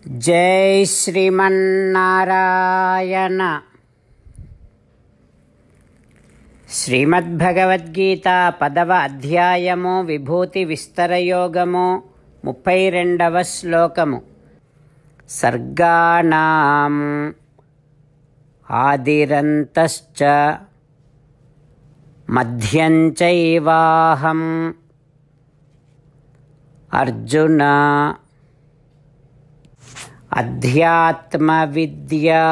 జై శ్రీమన్నారాయణ. శ్రీమద్భగవద్గీత 10వ అధ్యాయము విభూతి విస్తరయోగము 32వ శ్లోకము. సర్గాణాం ఆదిరంతశ్చ మధ్యం చైవాహం అర్జున అధ్యాత్మ విద్యా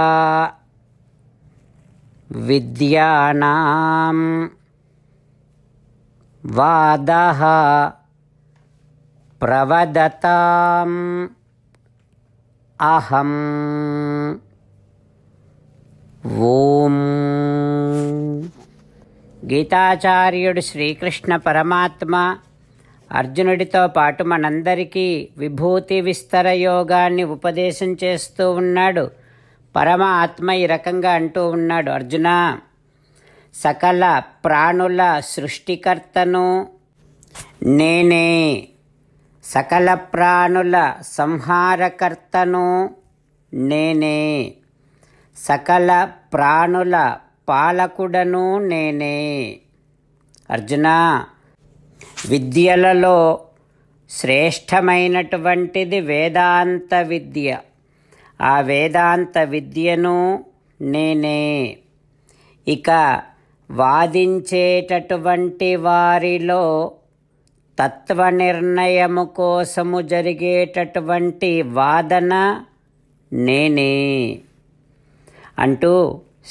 విద్యానాం వాదః ప్రవదతాం అహం. ఓం. గీతాచార్యుడు శ్రీకృష్ణ పరమాత్మ అర్జునుడితో పాటు మనందరికీ విభూతి విస్తర యోగాన్ని ఉపదేశం చేస్తూ ఉన్నాడు. పరమాత్మ ఈ రకంగా అంటూ ఉన్నాడు, అర్జున, సకల ప్రాణుల సృష్టికర్తను నేనే, సకల ప్రాణుల సంహారకర్తను నేనే, సకల ప్రాణుల పాలకుడను నేనే. అర్జున, విద్యలలో శ్రేష్టమైనటువంటిది వేదాంత విద్య. ఆ వేదాంత విద్యను నేనే. ఇక వాదించేటటువంటి వారిలో తత్వ నిర్ణయము కోసము జరిగేటటువంటి వాదన నేనే అంటూ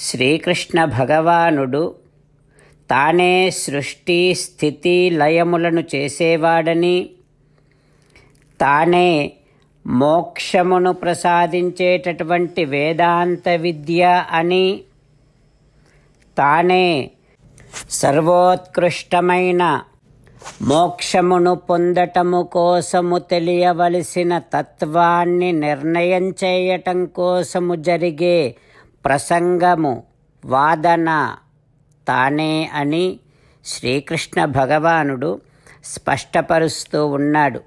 శ్రీకృష్ణ భగవానుడు తానే సృష్టి స్థితి లయములను చేసేవాడని, తానే మోక్షమును ప్రసాదించేటటువంటి వేదాంత విద్య అని, తానే సర్వోత్కృష్టమైన మోక్షమును పొందటము కోసము తెలియవలసిన తత్వాన్ని నిర్ణయం చేయటం కోసము జరిగే ప్రసంగము, వాదన తానే అని శ్రీకృష్ణ భగవానుడు స్పష్టపరుస్తూ ఉన్నాడు.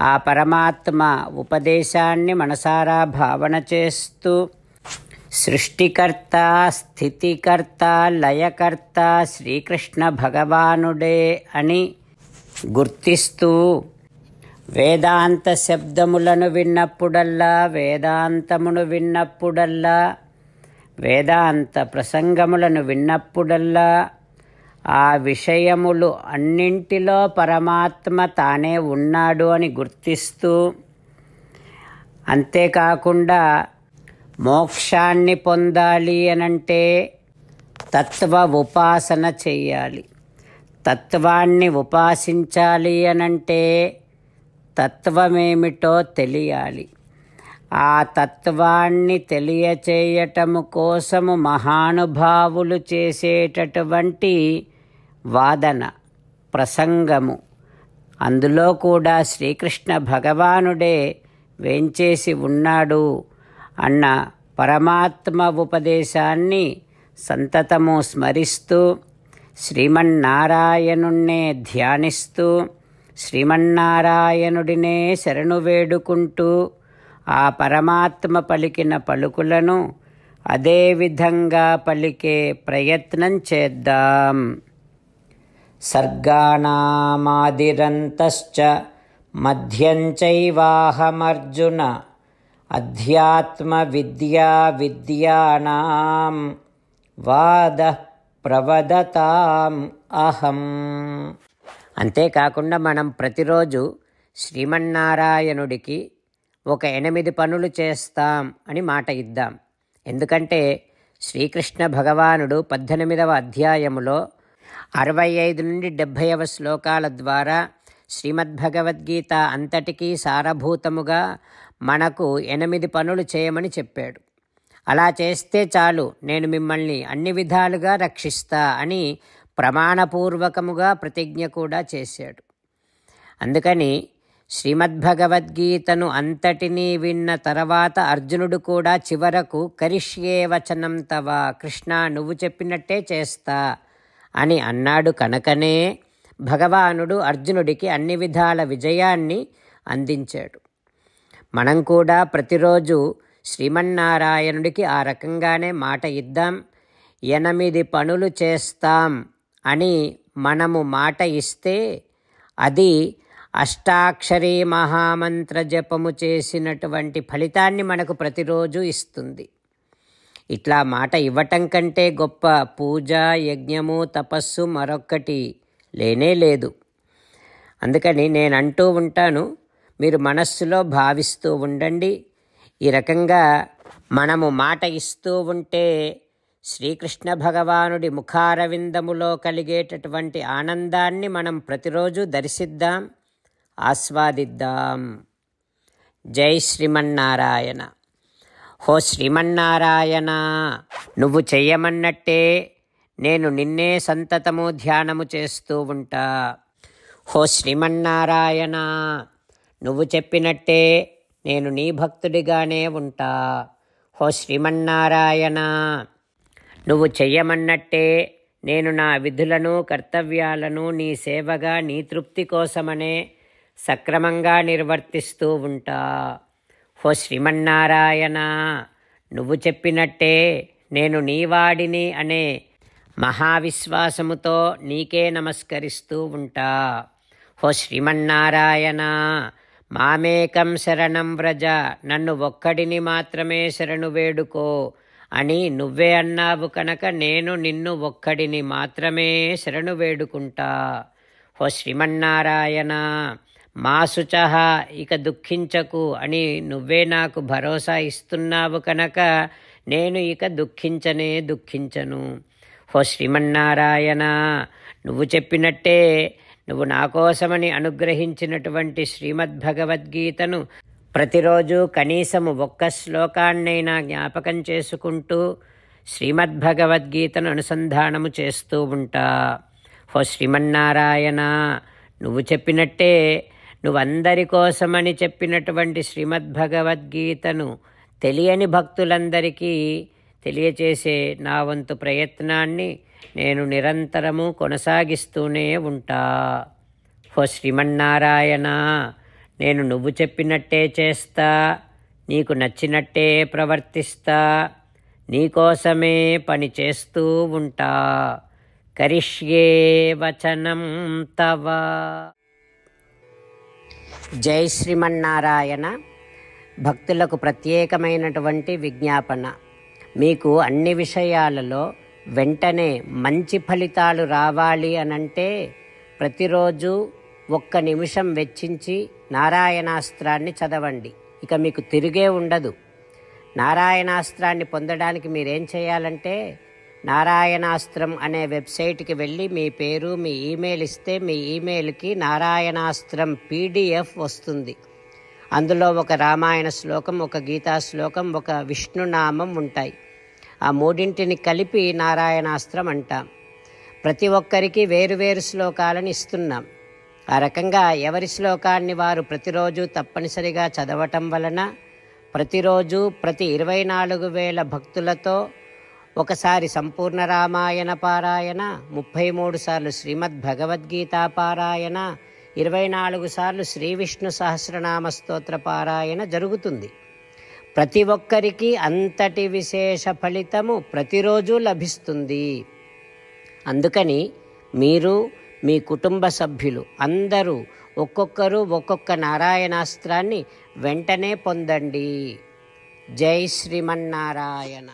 ఆ పరమాత్మ ఉపదేశాన్ని మనసారా భావన చేస్తూ సృష్టికర్త, స్థితికర్త, లయకర్త శ్రీకృష్ణ భగవానుడే అని గుర్తిస్తూ వేదాంత శబ్దములను విన్నప్పుడల్లా, వేదాంతమును విన్నప్పుడల్లా, వేదాంత ప్రసంగములను విన్నప్పుడల్లా ఆ విషయములు అన్నింటిలో పరమాత్మ తానే ఉన్నాడు అని గుర్తిస్తూ, అంతేకాకుండా మోక్షాన్ని పొందాలి అనంటే తత్వ ఉపాసన చెయ్యాలి. తత్వాన్ని ఉపాసించాలి అనంటే తత్వమేమిటో తెలియాలి. ఆ తత్వాన్ని తెలియచేయటము కోసము మహానుభావులు చేసేటటువంటి వాదన, ప్రసంగము, అందులో కూడా శ్రీకృష్ణ భగవానుడే వేంచేసి ఉన్నాడు అన్న పరమాత్మ ఉపదేశాన్ని సంతతము స్మరిస్తూ, శ్రీమన్నారాయణుణ్ణే ధ్యానిస్తూ, శ్రీమన్నారాయణుడినే శరణు వేడుకుంటూ ఆ పరమాత్మ పలికిన పలుకులను అదేవిధంగా పలికే ప్రయత్నం చేద్దాం. సర్గాణామాదిరంతశ్చ మధ్యం చైవాహమర్జున అధ్యాత్మ విద్యా విద్యానాం వాదః ప్రవదతాం అహం. అంతేకాకుండా మనం ప్రతిరోజు శ్రీమన్నారాయణుడికి ఒక 8 పనులు చేస్తాం అని మాట ఇద్దాం. ఎందుకంటే శ్రీకృష్ణ భగవానుడు 18వ అధ్యాయములో 65 నుండి 70వ శ్లోకాల ద్వారా శ్రీమద్భగవద్గీత అంతటికీ సారభూతముగా మనకు 8 పనులు చేయమని చెప్పాడు. అలా చేస్తే చాలు, నేను మిమ్మల్ని అన్ని విధాలుగా రక్షిస్తా అని ప్రమాణపూర్వకముగా ప్రతిజ్ఞ కూడా చేశాడు. అందుకని శ్రీమద్భగవద్గీతను అంతటినీ విన్న తర్వాత అర్జునుడు కూడా చివరకు కరిష్యే వచనం తవ, కృష్ణ నువ్వు చెప్పినట్టే చేస్తా అని అన్నాడు. కనుకనే భగవానుడు అర్జునుడికి అన్ని విధాల విజయాన్ని అందించాడు. మనం కూడా ప్రతిరోజు శ్రీమన్నారాయణుడికి ఆ రకంగానే మాట ఇద్దాం. 8 పనులు చేస్తాం అని మనము మాట ఇస్తే అది అష్టాక్షరీ మహామంత్ర జపము చేసినటువంటి ఫలితాన్ని మనకు ప్రతిరోజు ఇస్తుంది. ఇట్లా మాట ఇవ్వటం కంటే గొప్ప పూజ, యజ్ఞము, తపస్సు మరొక్కటి లేనే లేదు. అందుకని నేను అంటూ ఉంటాను, మీరు మనస్సులో భావిస్తూ ఉండండి. ఈ రకంగా మనము మాట ఇస్తూ ఉంటే శ్రీకృష్ణ భగవానుడి ముఖారవిందములో కలిగేటటువంటి ఆనందాన్ని మనం ప్రతిరోజు దర్శిద్దాం, ఆస్వాదిద్దాం. జై శ్రీమన్నారాయణ. హో శ్రీమన్నారాయణ, నువ్వు చెయ్యమన్నట్టే నేను నిన్నే సంతతము ధ్యానము చేస్తూ ఉంటా. హో శ్రీమన్నారాయణ, నువ్వు చెప్పినట్టే నేను నీ భక్తుడిగానే ఉంటా. హో శ్రీమన్నారాయణ, నువ్వు చెయ్యమన్నట్టే నేను నా విధులను, కర్తవ్యాలను నీ సేవగా, నీ తృప్తి కోసమనే సక్రమంగా నిర్వర్తిస్తూ ఉంటా. హో శ్రీమన్నారాయణ, నువ్వు చెప్పినట్టే నేను నీవాడిని అనే మహావిశ్వాసముతో నీకే నమస్కరిస్తూ ఉంటా. హో శ్రీమన్నారాయణ, మామేకం శరణం వ్రజ, నన్ను ఒక్కడిని మాత్రమే శరణు వేడుకో అని నువ్వే అన్నావు కనుక నేను నిన్ను ఒక్కడిని మాత్రమే శరణు వేడుకుంటా. హో శ్రీమన్నారాయణ, మా శుచః, ఇక దుఃఖించకు అని నువ్వే నాకు భరోసా ఇస్తున్నావు కనుక నేను ఇక దుఃఖించను. హో శ్రీమన్నారాయణ, నువ్వు చెప్పినట్టే నువ్వు నా కోసమని అనుగ్రహించినటువంటి శ్రీమద్భగవద్గీతను ప్రతిరోజు కనీసము ఒక్క శ్లోకాన్నైనా జ్ఞాపకం చేసుకుంటూ శ్రీమద్భగవద్గీతను అనుసంధానము చేస్తూ ఉంటా. హో శ్రీమన్నారాయణ, నువ్వు చెప్పినట్టే నువ్వందరి కోసమని చెప్పినటువంటి శ్రీమద్భగవద్గీతను తెలియని భక్తులందరికీ తెలియచేసే నా వంతు ప్రయత్నాన్ని నేను నిరంతరము కొనసాగిస్తూనే ఉంటా. హో శ్రీమన్నారాయణ, నేను నువ్వు చెప్పినట్టే చేస్తా, నీకు నచ్చినట్టే ప్రవర్తిస్తా, నీకోసమే పని చేస్తూ ఉంటా. కరిష్యే వచనం తవ. జై శ్రీమన్నారాయణ. భక్తులకు ప్రత్యేకమైనటువంటి విజ్ఞాపన. మీకు అన్ని విషయాలలో వెంటనే మంచి ఫలితాలు రావాలి అనంటే ప్రతిరోజు 1 నిమిషం వెచ్చించి నారాయణాస్త్రాన్ని చదవండి. ఇక మీకు తిరిగే ఉండదు. నారాయణాస్త్రాన్ని పొందడానికి మీరేం చేయాలంటే నారాయణాస్త్రం అనే వెబ్సైట్కి వెళ్ళి మీ పేరు, మీ ఈమెయిల్ ఇస్తే మీ ఈమెయిల్కి నారాయణాస్త్రం PDF వస్తుంది. అందులో ఒక రామాయణ శ్లోకం, ఒక గీతా శ్లోకం, ఒక విష్ణునామం ఉంటాయి. ఆ మూడింటిని కలిపి నారాయణాస్త్రం అంటాం. ప్రతి ఒక్కరికి వేరువేరు శ్లోకాలను ఇస్తున్నాం. ఆ రకంగా ఎవరి శ్లోకాన్ని వారు ప్రతిరోజు తప్పనిసరిగా చదవటం వలన ప్రతిరోజు ప్రతి 24,000 భక్తులతో ఒకసారి సంపూర్ణ రామాయణ పారాయణ, 33 సార్లు శ్రీమద్భగవద్గీత పారాయణ, 24 సార్లు శ్రీ విష్ణు సహస్రనామ స్తోత్ర పారాయణ జరుగుతుంది. ప్రతి ఒక్కరికి అంతటి విశేష ఫలితము ప్రతిరోజు లభిస్తుంది. అందుకని మీరు, మీ కుటుంబ సభ్యులు అందరూ ఒక్కొక్కరు ఒక్కొక్క నారాయణాస్త్రాన్ని వెంటనే పొందండి. జై శ్రీమన్నారాయణ.